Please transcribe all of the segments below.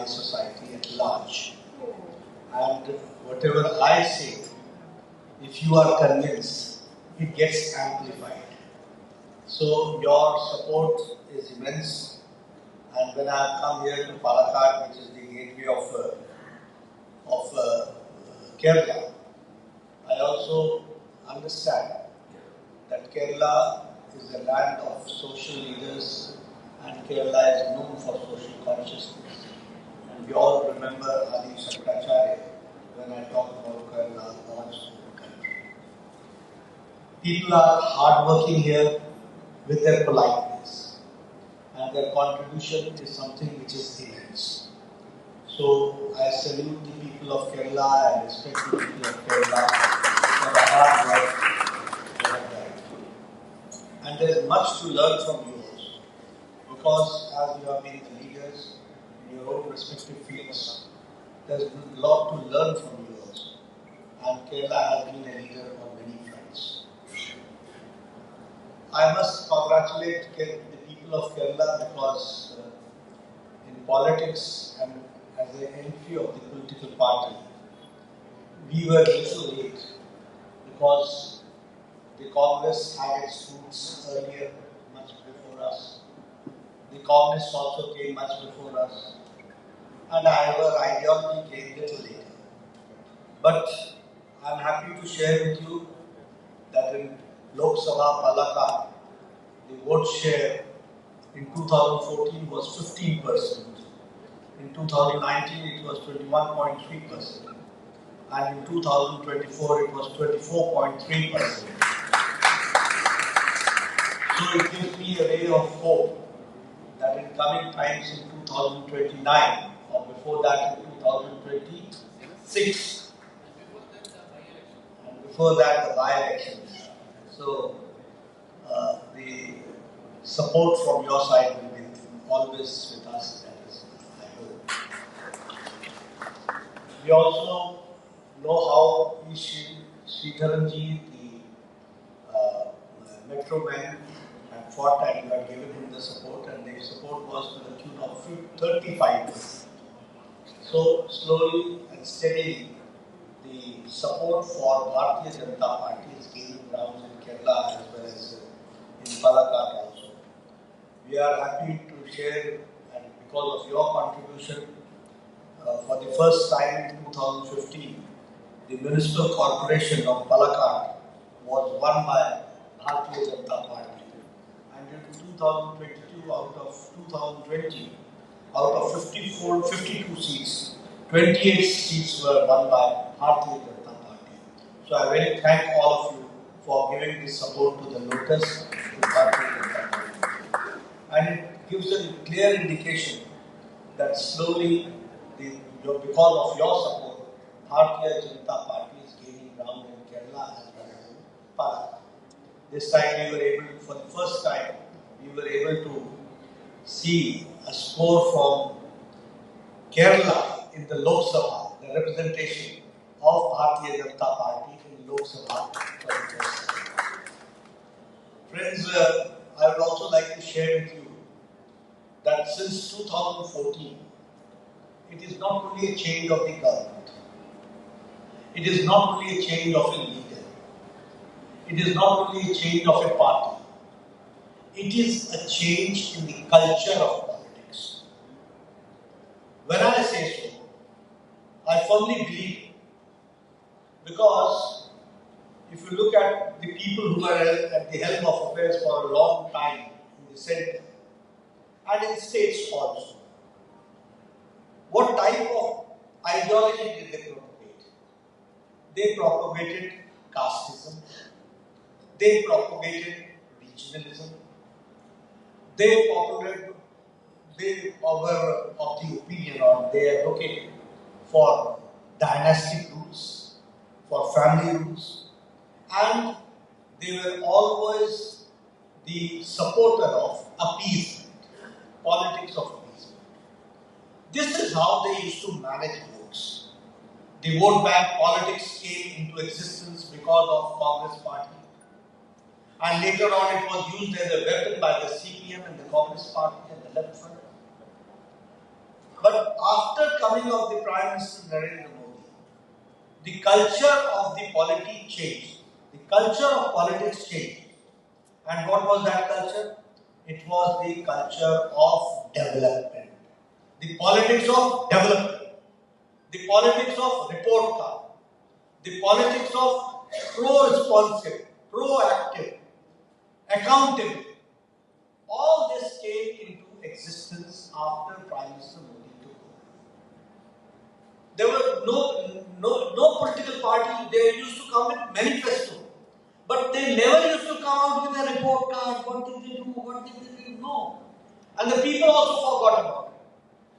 the society at large. And whatever I say, if you are convinced, it gets amplified. So your support is immense. And when I have come here to Palakkad, which is the gateway of Kerala, I also understand that Kerala is a land of social leaders and Kerala is known for social consciousness. And we all remember Adi Shankaracharya when I talk about Kerala, God's own country. People are hardworking here with their politeness, and their contribution is something which is immense. So I salute the people of Kerala and respect the people of Kerala for the hard work they have done. And there is much to learn from you also, because as you have been the leaders in your own respective fields, there is a lot to learn from you also. And Kerala has been a leader on many fronts. I must congratulate the people of Kerala because in politics and as an entry of the political party, we were a little late because the Congress had its roots earlier, much before us. The Communists also came much before us. And our ideology came a little later. But I am happy to share with you that in Lok Sabha Palakkad, the vote share in 2014 was 15%. In 2019 it was 21.3%. And in 2024 it was 24.3%. So it gives me a ray of hope that in coming times in 2029 or before that in 2026 and before that the by-elections. So the support from your side will be always with us, that is, I hope. We also know how Sridharanji, the Metro Man, had fought and you had given him the support, and the support was to the tune of 35%. So slowly and steadily, the support for Bharatiya Janata Party is gaining ground in Kerala as well as in Palakkad also. We are happy to share, and because of your contribution, for the first time in 2015, the municipal corporation of Palakkad was won by Bharatiya Janata Party. And in 2022, out of 2020, out of 52 seats, 28 seats were won by Bharatiya Janata Party. So I really thank all of you for giving this support to the Lotus, to Bharatiya Janata Party. And it gives a clear indication that slowly, because of your support, Bharatiya Janata Party is gaining ground in Kerala as well as in Palakkad. This time we were able, for the first time, we were able to see a score from Kerala in the Lok Sabha, the representation of Bharatiya Janata Party in Lok Sabha for the first time. Friends, I would also like to share with you that since 2014, it is not only a change of the government, it is not only a change of a leader, it is not only a change of a party, it is a change in the culture of politics. When I say so, I firmly believe it, because if you look at the people who are at the helm of affairs for a long time in the centre and in states also, what type of ideology did they propagate? They propagated casteism, they propagated regionalism, they were of the opinion, or they advocated for dynastic roots, for family roots, and they were always the supporter of appeasement, politics of appeasement. This is how they used to manage votes. The vote bank politics came into existence because of Congress party. And later on it was used as a weapon by the CPM and the Congress party and the left front. But after coming of the Prime Minister Narendra Modi, the culture of the polity changed. The culture of politics changed. And what was that culture? It was the culture of development. The politics of development. The politics of report card. The politics of pro-responsive, proactive, accountable. All this came into existence after Prime Minister Modi took over. There were no political party. They used to come with manifesto, but they never used to come out with a report card. What did they do? What did they do? No. And the people also forgot about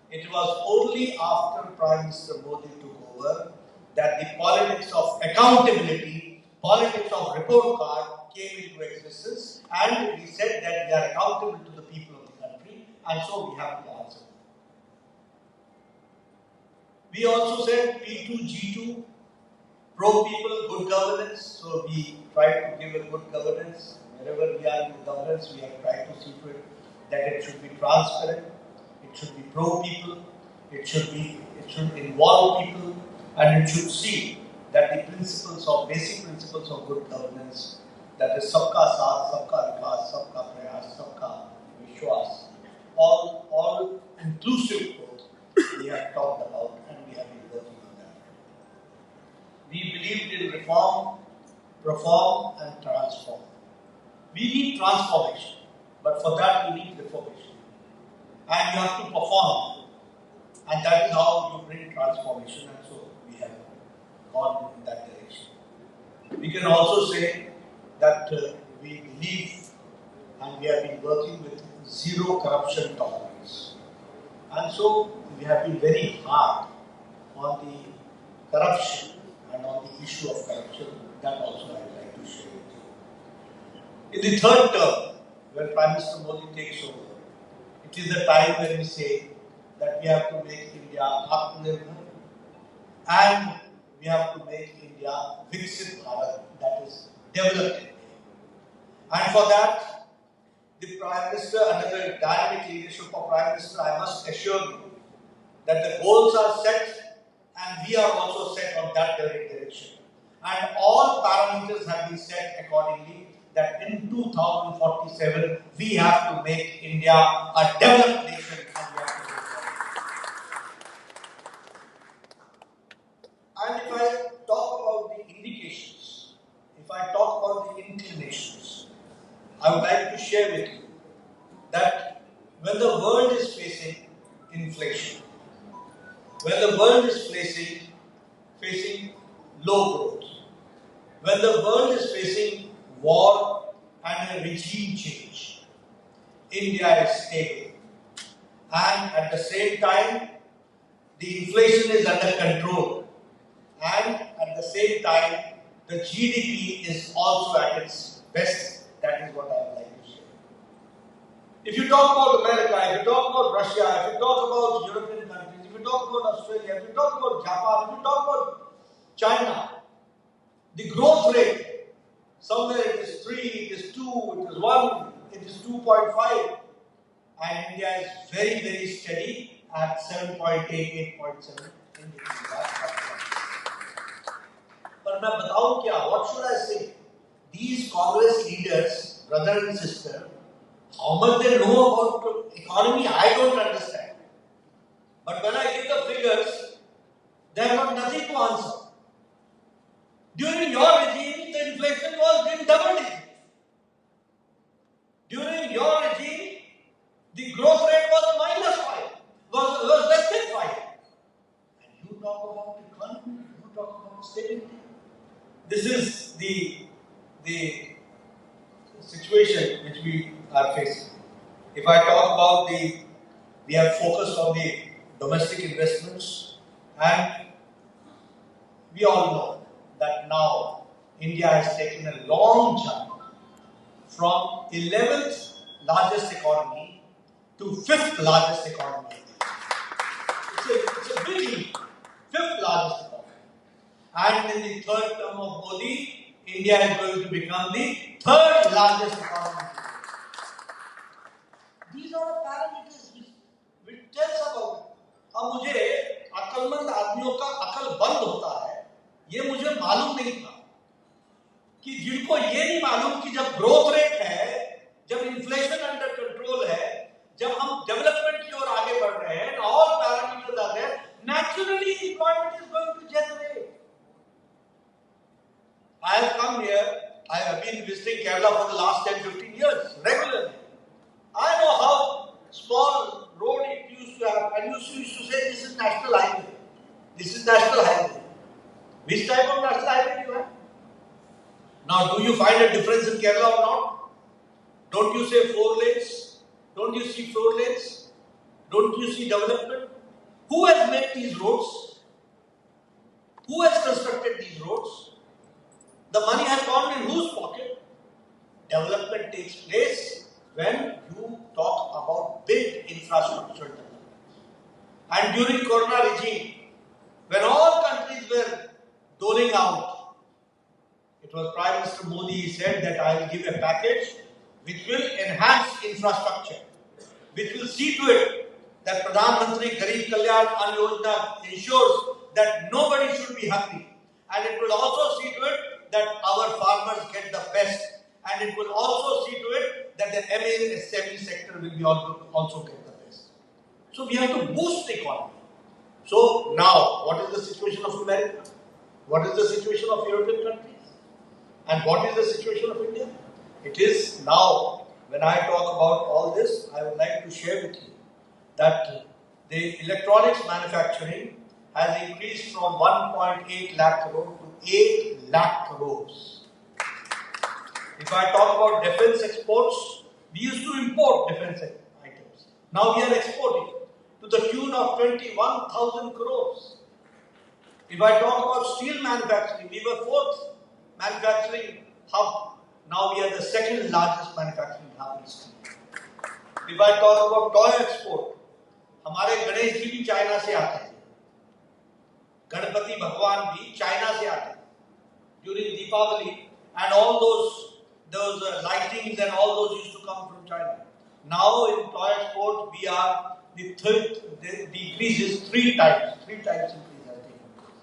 it. It was only after Prime Minister Modi took over that the politics of accountability, politics of report card came into existence, and we said that we are accountable to the people of the country, and so we have to answer. We also said P2G2, pro people, good governance. So we try to give a good governance. Wherever we are in governance, we have tried to see to it that it should be transparent, it should be pro people, it should involve people, and it should see that the basic principles of good governance, that is sabka saath, sabka vikas, sabka prayas, sabka vishwas, all inclusive growth we have talked about, and we have been working on that. We believed in reform, and transform. We need transformation, but for that we need reformation. And you have to perform. And that is how you bring transformation, and so we have gone in that direction. We can also say that we believe and we have been working with zero corruption tolerance. And so we have been very hard on the corruption and on the issue of corruption. That also I would like to share with you. In the third term, when Prime Minister Modi takes over, it is the time when we say that we have to make India Atmanirbhar and we have to make India Viksit Bharat, that is developed India. And for that, the Prime Minister, under the dynamic leadership of Prime Minister, I must assure you that the goals are set and we are also set on that direction. And all parameters have been set accordingly that in 2047 we have to make India a developed nation and we have to go forward. And if I talk about the indications, if I talk about the inclinations, I would like to share with you that when the world is facing inflation, when the world is facing low growth, when the world is facing war and a regime change, India is stable. And at the same time, the inflation is under control. And at the same time, the GDP is also at its best. That is what I would like to share. If you talk about America, if you talk about Russia, if you talk about European countries, if you talk about Australia, if you talk about Japan, if you talk about China, the growth rate, somewhere it is 3, it is 2, it is 1, it is 2.5, and India is very, very steady at 7.8, 8.7 in the last. But what should I say? These Congress leaders, brother and sister, how much they know about economy, I don't understand. But when I give the figures, they have got nothing to answer. During your regime, the inflation was in double digits. During your regime, the growth rate was -5, was less than 5. And you talk about economy, you talk about stability. This is the situation which we are facing. If I talk about we have focused on the domestic investments, and we all know that now India has taken a long jump from 11th largest economy to 5th largest economy. It's a big leap, 5th largest economy. And in the third term of Modi, India is going to become the 3rd largest economy. These are the parameters which tells about it. अब मुझे आदमियों का अकल बंद होता है, ये मुझे मालूम नहीं था कि जिनको ये नहीं मालूम कि जब ग्रोथ रेट है, जब इन्फ्लेशन अंडर कंट्रोल है, जब हम डेवलपमेंट की ओर आगे बढ़ रहे हैं, all parameters are there, naturally employment is going to generate. I have come here, I have been visiting Kerala for the last 10-15 years regularly. I know how small road it used to have, and used to say this is national highway. This is national highway. Which type of national highway do you have? Now, do you find a difference in Kerala or not? Don't you say 4 lanes? Don't you see 4 lanes? Don't you see development? Who has made these roads? Who has constructed these roads? The money has gone in whose pocket? Development takes place when you talk about big infrastructure development. And during Corona regime, when all countries were doling out, it was Prime Minister Modi said that I will give a package which will enhance infrastructure, which will see to it that Pradhan Mantri Garib Kalyan Ann Yojana ensures that nobody should be hungry, and it will also see to it that our farmers get the best, and it will also see to it that the MSME sector will be also get the best. So we have to boost the economy. So now, what is the situation of America? What is the situation of European countries? And what is the situation of India? It is now, when I talk about all this, I would like to share with you that the electronics manufacturing has increased from 1.8 lakh crore to 8 lakh crores. If I talk about defense exports, we used to import defense items. Now we are exporting to the tune of 21,000 crores. If I talk about steel manufacturing, we were 4th manufacturing hub. Now we are the 2nd largest manufacturing hub in steel. If I talk about toy export, हमारे गणेश जी भी China से आते हैं, गणपति भगवान भी China से आते हैं. During Deepavali and all those lightings and all those used to come from China. Now in toy export we are the increase is 3 times. 3 times increase has taken place.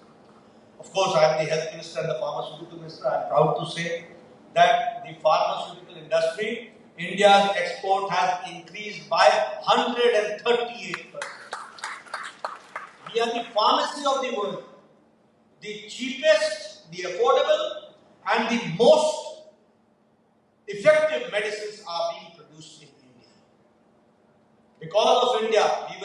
Of course, I am the health minister and the pharmaceutical minister. I am proud to say that the pharmaceutical industry, India's export has increased by 138%. We are the pharmacy of the world. The cheapest, the affordable, and the most effective medicines are being produced in India. Because of India, we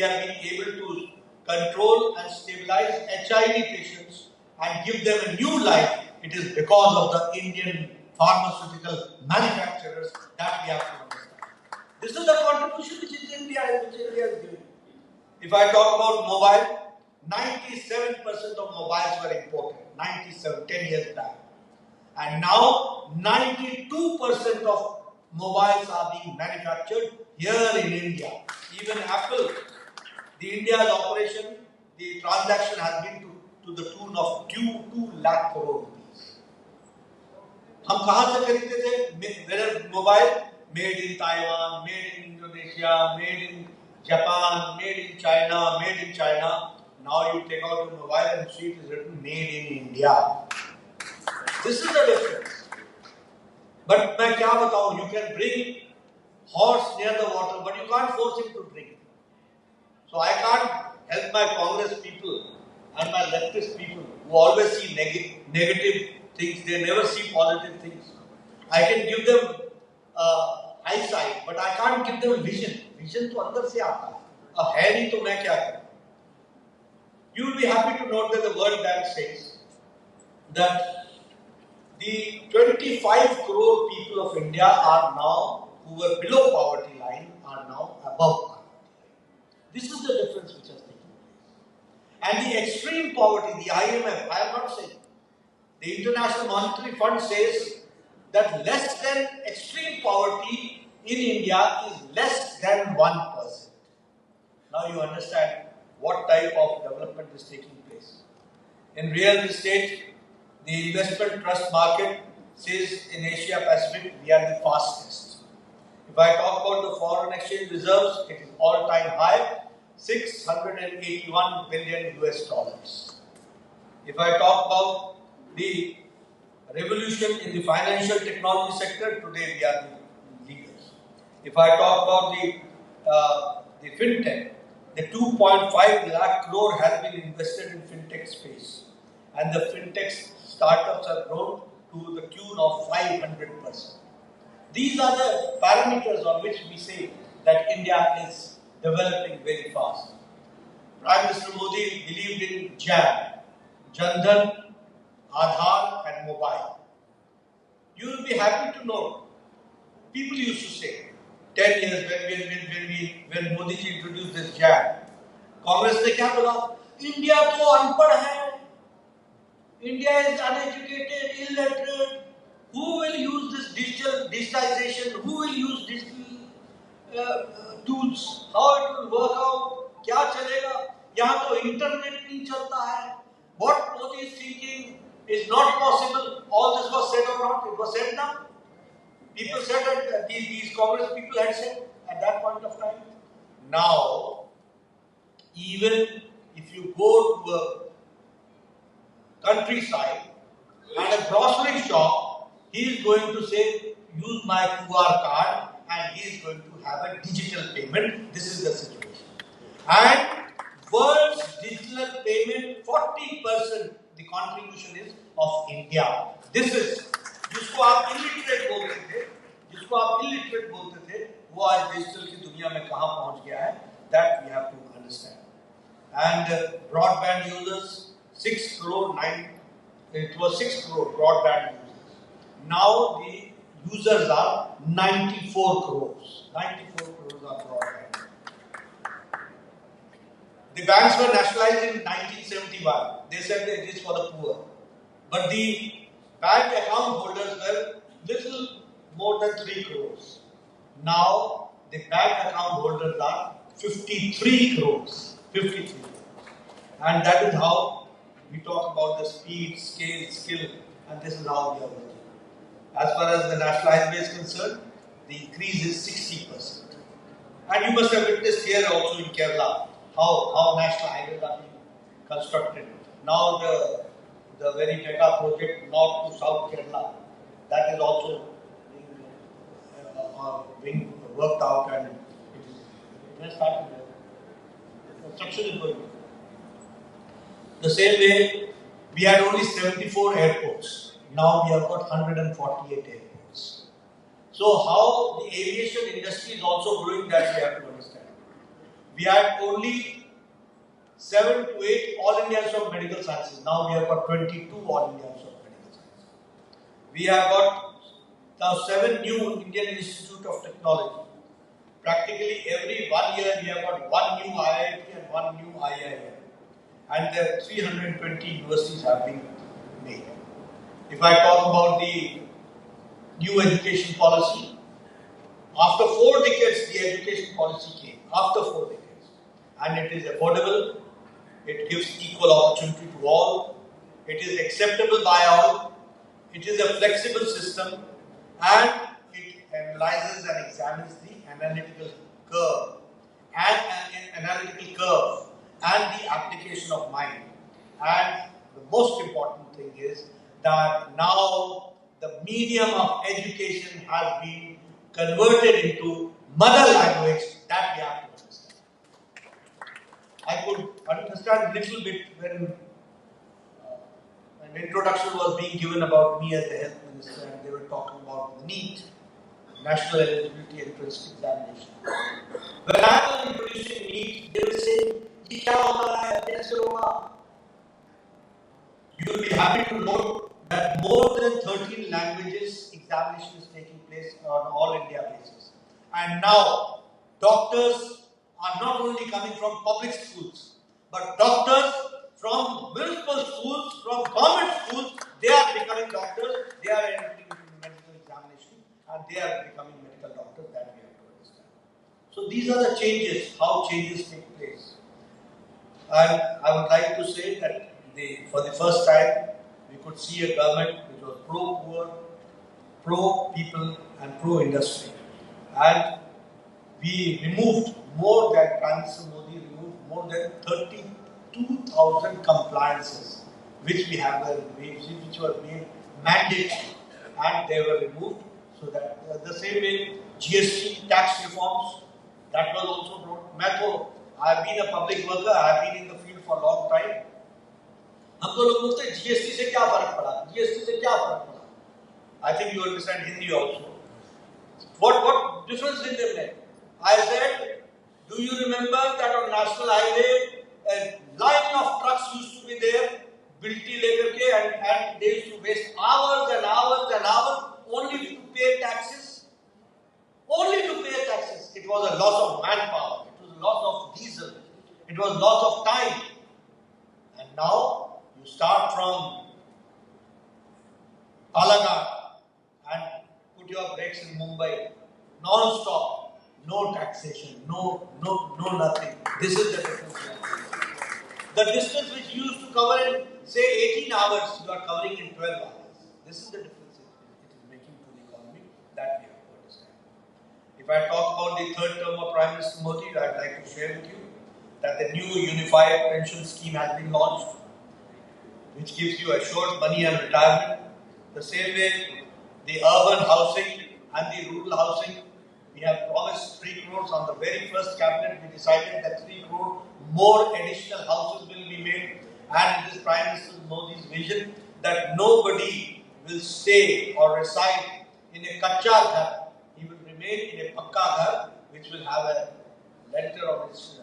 have been able to control and stabilize HIV patients and give them a new life. It is because of the Indian pharmaceutical manufacturers that we have to understand. This is the contribution which India is giving. If I talk about mobile, 97% of mobiles were imported, 10 years back. And now 92% of mobiles are being manufactured here in India. Even Apple, the India's operation, the transaction has been to the tune of 2 lakh crore rupees. हम कहाँ से खरीदते थे mobile? Made in Taiwan, made in Indonesia, made in Japan, made in China, made in China. Now you take out your mobile and see it is written made in India. This is the difference. But मैं क्या बताऊँ? You can bring horse near the water, but you can't force him to drink. So I can't help my Congress people and my leftist people who always see negative things. They never see positive things. I can give them eyesight, but I can't give them vision. Vision तो अंदर से आता है. अब है नहीं तो मैं क्या करूँ? You will be happy to note that the World Bank says that the 25 crore people of India are now, who were below poverty line, are now above poverty line. This is the difference which has taken place. And the extreme poverty, the IMF, I am not saying, the International Monetary Fund says that less than extreme poverty in India is less than 1%. Now you understand what type of development is taking place. In real estate, the investment trust market says in Asia Pacific we are the fastest. If I talk about the foreign exchange reserves, it is all-time high. $681 billion US. If I talk about the revolution in the financial technology sector, today we are the leaders. If I talk about the fintech, the 2.5 lakh crore has been invested in fintech space, and the fintech startups have grown to the tune of 500%. These are the parameters on which we say that India is developing very fast. Prime Minister Modi believed in JAM, Jan-Dhan, Aadhaar and mobile. You will be happy to know, people used to say, 10 years when Modi ji introduced this JAM, Congress ने क्या बोला? India तो अनपढ़ है, India is uneducated, illiterate. Who will use this digitalization? Who will use digital tools? How it will work out? क्या चलेगा? यहाँ तो internet नहीं चलता है. What Modi is thinking is not possible. All this was said or not? It was said now. People said that these Congress people had said at that point of time. Now, even if you go to a countryside and a grocery shop, he is going to say, use my QR card, and he is going to have a digital payment. This is the situation. And world's digital payment, 40% the contribution is of India. This is, जिसको आप illiterate बोलते थे, वो आज digital की दुनिया में कहाँ पहुँच गया है, that we have to understand. And broadband users, 6 crore broadband users. Now the users are 94 crores. 94 crores are broadband. The banks were nationalized in 1971. They said it is for the poor. But the bank account holders were little more than 3 crores. Now the bank account holders are 53 crores. 53 crores. And that is how we talk about the speed, scale, skill, and this is how we are working. As far as the national highway is concerned, the increase is 60%. And you must have witnessed here also in Kerala how national highways are being constructed. Now the very mega project north to south Kerala, that is also being worked out, and it has started. The construction is going on. The same way, we had only 74 airports. Now we have got 148 airports. So how the aviation industry is also growing, that we have to understand. We had only 7 to 8 All Indians of Medical Sciences. Now we have got 22 All Indians of Medical Sciences. We have got now 7 new Indian Institute of Technology. Practically every 1 year we have got 1 new IIT and 1 new IIM. And the 320 universities have been made. If I talk about the new education policy, after 4 decades the education policy came, after 4 decades. And it is affordable, it gives equal opportunity to all, it is acceptable by all, it is a flexible system, and it analyzes and examines the analytical curve and the application of mind. And the most important thing is that now the medium of education has been converted into mother language, that we have to understand. I could understand a little bit when an introduction was being given about me as the health minister, and they were talking about NEET, National Eligibility Entrance Examination. When I was introducing NEET, they were saying, you will be happy to know that more than 13 languages examination is taking place on all India basis. And now, doctors are not only coming from public schools, but doctors from municipal schools, from government schools, they are becoming doctors, they are entering into medical examination, and they are becoming medical doctors, that we have to understand. So these are the changes, how changes take place. And I would like to say that for the first time, we could see a government which was pro-poor, pro-people and pro-industry. And we removed more than Prime Minister Modi removed more than 32,000 compliances which which were made mandatory, and they were removed. So that the same way GST tax reforms, that was also brought. I have been a public worker, I have been in the field for a long time. हमको लोग बोलते हैं GST से क्या फर्क पड़ा? GST से क्या फर्क पड़ा? I think you understand Hindi also. What difference did they make? I said, do you remember that on National Highway a line of trucks used to be there, bilti leker ke, and they used to waste hours and hours and hours only to pay taxes? Only to pay taxes. It was a loss of manpower. It was a loss of diesel. It was a loss of time. And now you start from Palakkad and put your brakes in Mumbai, non-stop, no taxation, no nothing. This is the difference. The distance which you used to cover in, say, 18 hours, you are covering in 12 hours. This is the difference it is making to the economy. That we have to understand. If I talk about the third term of Prime Minister Modi, I would like to share with you that the new unified pension scheme has been launched, which gives you assured money and retirement. The same way, the urban housing and the rural housing, we have promised 3 crores on the very first cabinet. We decided that 3 crore more additional houses will be made, and it is Prime Minister Modi's vision that nobody will stay or reside in a kacha ghar. He will remain in a pakka ghar, which will have a letter on its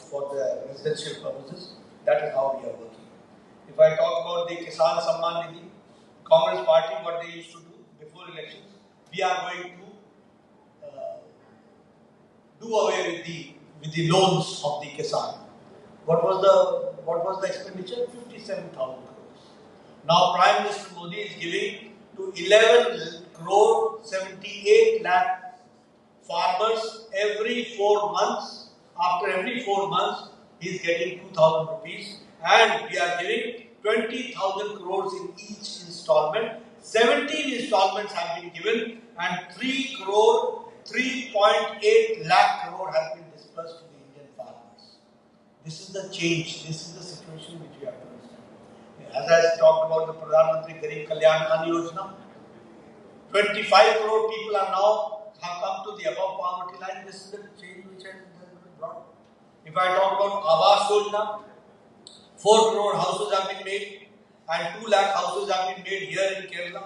for the residential purposes. That is how we are working. If I talk about the Kisan Samman Nidhi, Congress party, what they used to do before elections, we are going to do away with the loans of the Kisan. What was the expenditure? 57,000 crores. Now Prime Minister Modi is giving to 11 crore 78 lakh farmers every 4 months. After every 4 months, he is getting 2,000 rupees, and we are giving 20,000 crores in each installment. 17 installments have been given, and 3.8 lakh crore has been disbursed to the Indian farmers. This is the change. This is the situation which we have to understand. As I talked about the Pradhan Mantri Garib Kalyan Ann Yojana, 25 crore people are now have come to the above poverty line. This is the change which has been brought. If I talk about Awas Yojana, 4 crore houses have been made, and 2 lakh houses have been made here in Kerala.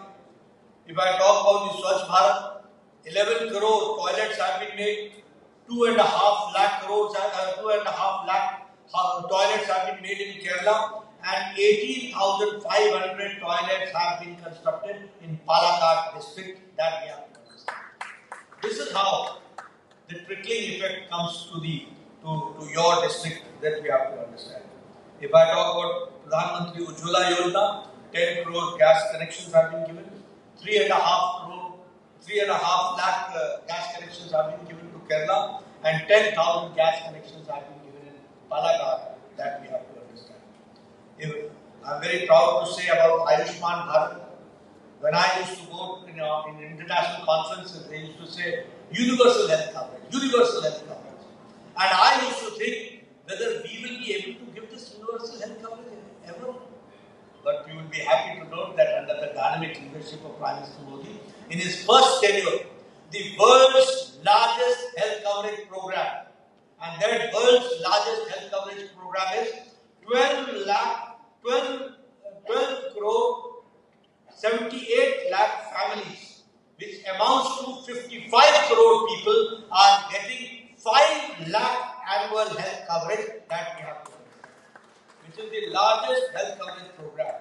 If I talk about the Swachh Bharat, 11 crore toilets have been made, 2.5 lakh toilets have been made in Kerala, and 18,500 toilets have been constructed in Palakkad district. That we have to understand. This is how the trickling effect comes to your district, that we have to understand. If I talk about Pradhan Mantri Ujjwala Yojana, 10 crore gas connections have been given, 3.5 lakh gas connections have been given to Kerala, and 10,000 gas connections have been given in Palakkad. That we have to understand. I am very proud to say about Ayushman Bharat. When I used to go in international conferences, they used to say universal health coverage, universal health coverage. And I used to think whether we will be able to give this universal health coverage ever. But we will be happy to note that under the dynamic leadership of Prime Minister Modi, in his first tenure, the world's largest health coverage program, and that world's largest health coverage program is 12 crore 78 lakh families, which amounts to 55 crore people are getting 5 lakh annual health coverage that we have to understand, which is the largest health coverage program.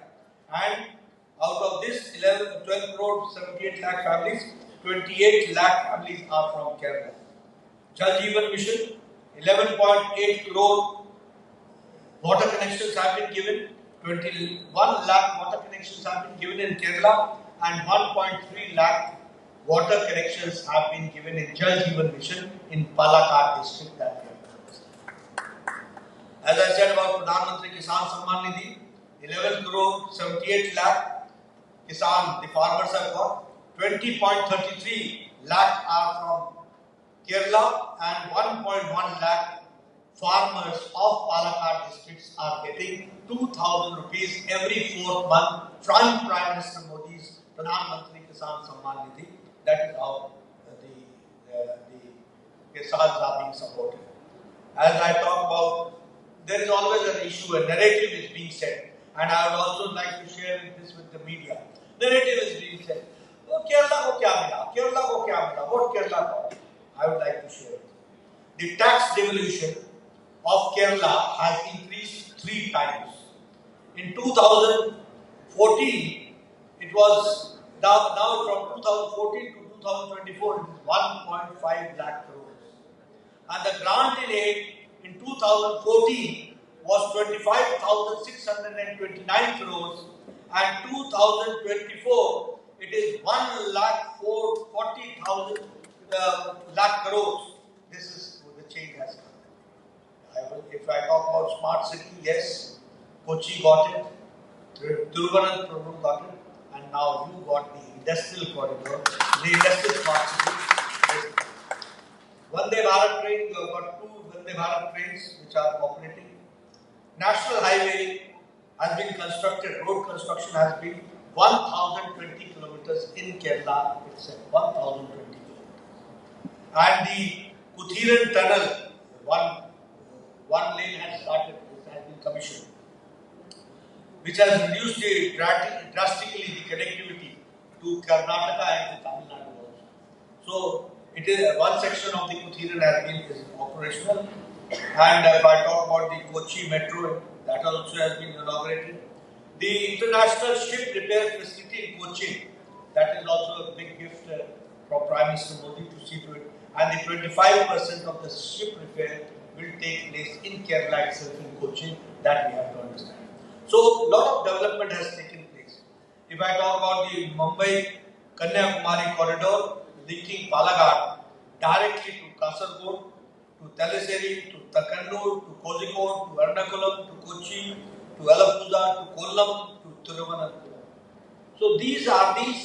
And out of this 12 crore 78 lakh families, 28 lakh families are from Kerala. Jal Jeevan Mission, 11.8 crore water connections have been given. 21 lakh water connections have been given in Kerala, and 1.3 lakh water connections have been given in Jal Jeevan Mission in Palakkad district. That we have to understand. As I said about Pradhan Mantri Kisan Samman Nidhi, 11 crore 78 lakh Kisan, the farmers have got. 20.33 lakh are from Kerala and 1.1 lakh farmers of Palakkad districts are getting 2,000 rupees every 4th month from Prime Minister Modi's Pradhan Mantri Kisan Samman Nidhi. That is how the Kisans are being supported. As I talk about, there is always an issue, a narrative is being said, and I would also like to share this with the media. Narrative is being said. Oh, Kerala ko kya mila? Kerala ko kya mila? What Kerala got? I would like to share it. The tax devolution of Kerala has increased 3 times. In 2014, it was now from 2014 to 2024, it is 1.5 lakh crores. And the grant in aid in 2014 was 25,629 crores, and 2024 it is 1,40,000 lakh crores. This is the change has come. If I talk about smart city, yes, Kochi got it, Thiruvananthapuram got it, and now you got the industrial corridor, the industrial smart city. Vande Bharat train, you have got 2 Vande Bharat trains which are operating. National highway has been constructed, road construction has been 1,020 kilometers in Kerala itself, 1,020 kilometers. And the Kuthiran tunnel, one lane has started, it has been commissioned, which has reduced drastically the connectivity to Karnataka and to Tamil Nadu also. So, it is one section of the Kuthiran has been operational, and if I talk about the Kochi metro, that also has been inaugurated. The international ship repair facility in Kochi, that is also a big gift from Prime Minister Modi to see to it, and the 25% of the ship repair will take place in Kerala itself, in Kochi, that we have to understand. So, a lot of development has taken place. If I talk about the Mumbai-Kanyakumari corridor, linking Palakkad directly to Kasaragod, to Thalassery, to Takannur, to Kozhikode, to Ernakulam, to Kochi, to Alappuzha, to Kollam, to Thiruvananthapuram. So these are these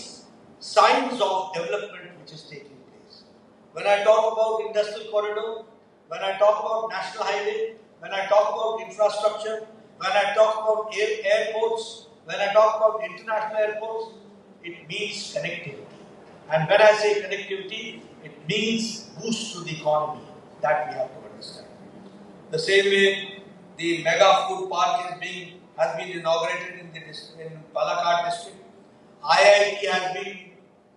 signs of development which is taking place. When I talk about industrial corridor, when I talk about national highway, when I talk about infrastructure, when I talk about airports, when I talk about international airports, it means connectivity. And when I say connectivity, it means boost to the economy. That we have to understand. The same way, the mega food park has been inaugurated in Palakkad district. IIT has been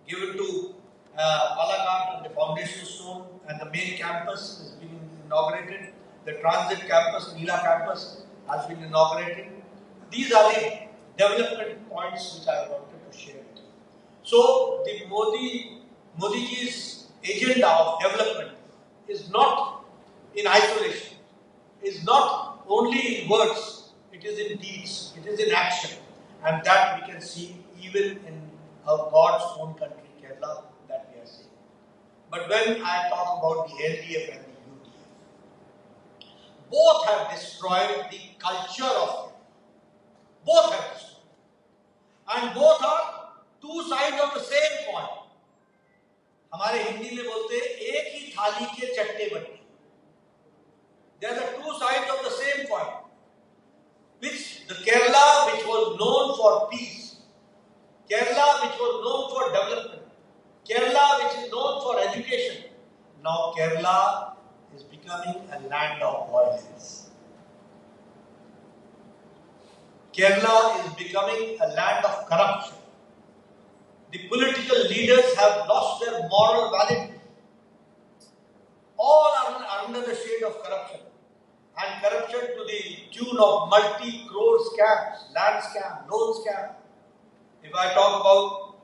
given to Palakkad, the foundation stone, and the main campus has been inaugurated. The transit campus, Neela campus, has been inaugurated. These are the development points which I wanted to share with you. So, the Modiji's agenda of development is not in isolation, is not only in words, it is in deeds, it is in action, and that we can see even in our God's own country, Kerala, that we are seeing. But when I talk about the LDF and the UDF, both have destroyed the culture of Kerala. Both have destroyed. And both are two sides of the same coin. हमारे हिंदी में बोलते हैं एक ही थाली के चट्टे बट्टे. They are the two sides of the same coin. Which the Kerala which was known for peace, Kerala which was known for development, Kerala which is known for education, now Kerala is becoming a land of violence. Kerala is becoming a land of corruption. The political leaders have lost their moral validity. All are under the shade of corruption. And corruption to the tune of multi-crore scams, land scam, loan scam. If I talk about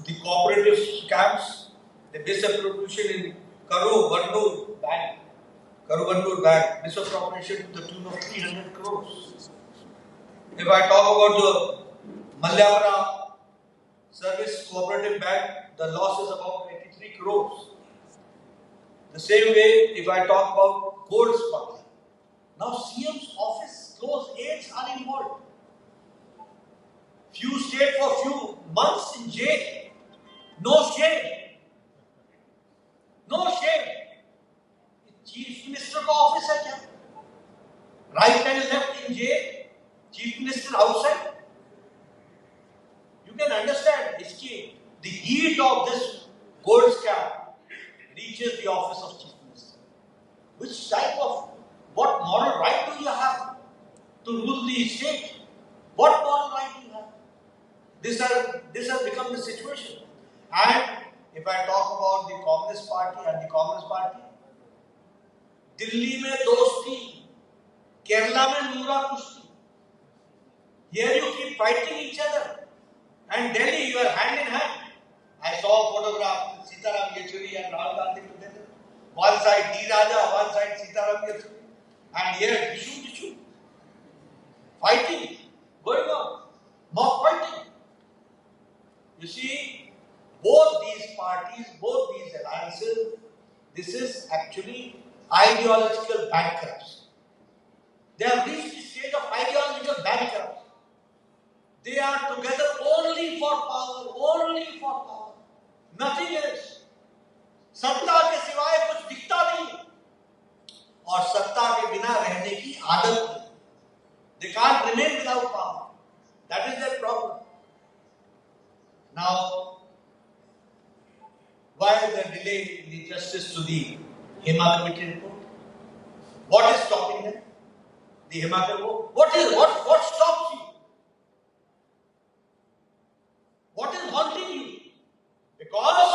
the cooperative scams, the misappropriation in Karuvannur Bank, misappropriation to the tune of 300 crores. If I talk about the Malyapura Service Cooperative Bank, the loss is about 83 crores. The same way, if I talk about gold smuggling, now CM's office, close aides are involved. Few stayed for few months in jail. No shame. No shame. Chief Minister का office है क्या? Right and left in jail, Chief Minister outside. You can understand the heat of this gold scam reaches the office of Chief Minister. Which type of, what moral right do you have to rule the state? What moral right do you have? This has become the situation. And if I talk about the Communist Party and the Communist Party, Delhi में दोस्ती, Kerala में नूरा कुश्ती. Here you keep fighting each other. And Delhi, you are hand in hand. I saw a photograph with Sitaram Yechuri and Rahul Gandhi together. One side D Raja, one side Sitaram Yechuri. And here, Dishu. Fighting, going on. Mock fighting. You see, both these parties, both these alliances, this is actually ideological bankruptcy. They have reached the stage of ideological bankruptcy. They are together only for power, nothing else. सत्ता के सिवाय कुछ दिखता नहीं और सत्ता के बिना रहने की आदत नहीं. They can't remain without power. That is their problem. Now, why the delay in the justice to the Hema Committee report? What is stopping them? The Hema report. What stops you? What is haunting you? Because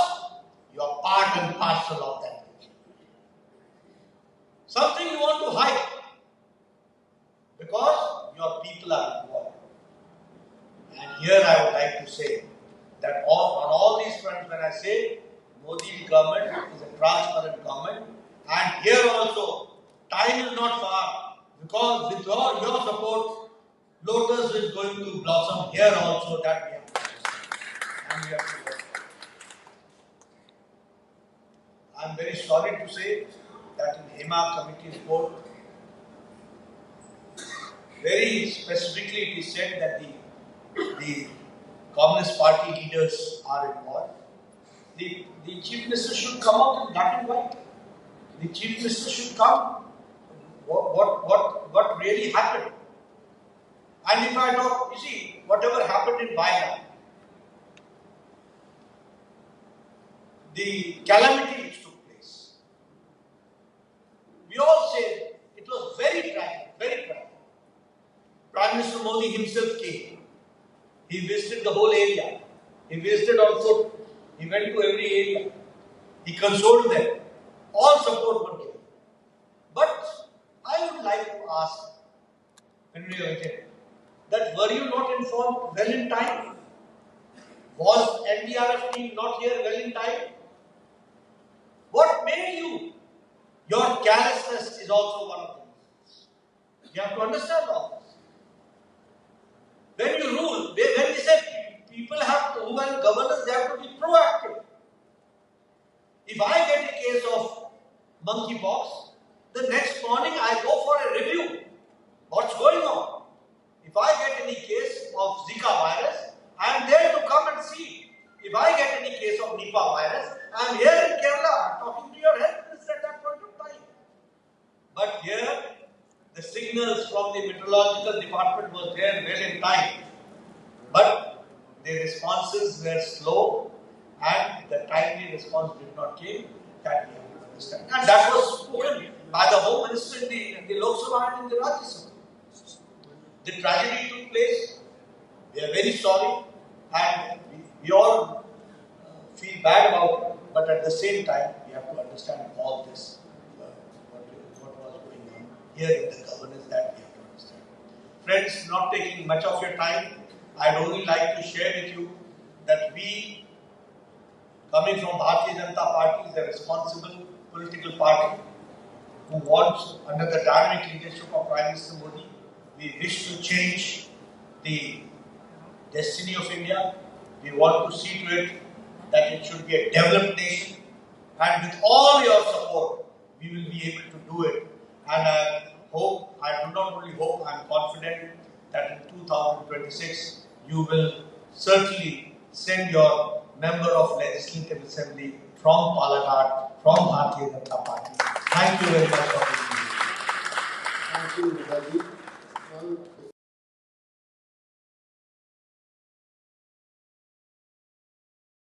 you are part and parcel of that. Something you want to hide. Because your people are involved. And here I would like to say that on all these fronts, when I say Modi government is a transparent government, and here also, time is not far, because with your support, lotus is going to blossom here also, that we have to understand. And we have to work. I am very sorry to say that in Hema Committee report, very specifically it is said that the Communist Party leaders are involved. The Chief Minister should come out in black and white. The Chief Minister should come. What really happened? And if I talk, you see, whatever happened in Vayana, the calamity which took place, we all say it was very tragic, very tragic. Prime Minister Modi himself came. He visited the whole area. He visited on foot. He went to every area. He consoled them. All support was given. But I would like to ask Henry Vijay, that were you not informed well in time? Was NDRF team not here well in time? What made you? Your carelessness is also one of them. You have to understand all this. When you rule, when we say people have to, who are governors, they have to be proactive. If I get a case of monkeypox, the next morning I go for a review. What's going on? If I get any case of Zika virus, I am there to come and see. If I get any case of Nipah virus, I am here in Kerala talking to your health minister at that point of time. But here, the signals from the meteorological department was there well in time. But the responses were slow and the timely response did not came. That we have to understand. And that was spoken by the Home Minister in the Lok Sabha and in the Rajya Sabha. The tragedy took place. We are very sorry and we all feel bad about it. But at the same time, we have to understand all this, what was going on here in the governance, that we have to understand. Friends, not taking much of your time, I'd only like to share with you that we, coming from Bharatiya Janata Party, is a responsible political party who wants, under the dynamic leadership of Prime Minister Modi, we wish to change the destiny of India. We want to see to it that it should be a developed nation. And with all your support, we will be able to do it. And I hope, I do not only hope, I am confident that in 2026, you will certainly send your member of Legislative Assembly from Palakkad from Bharatiya Janata Party. Thank you very much for being here. Thank you, Nadda ji. Well,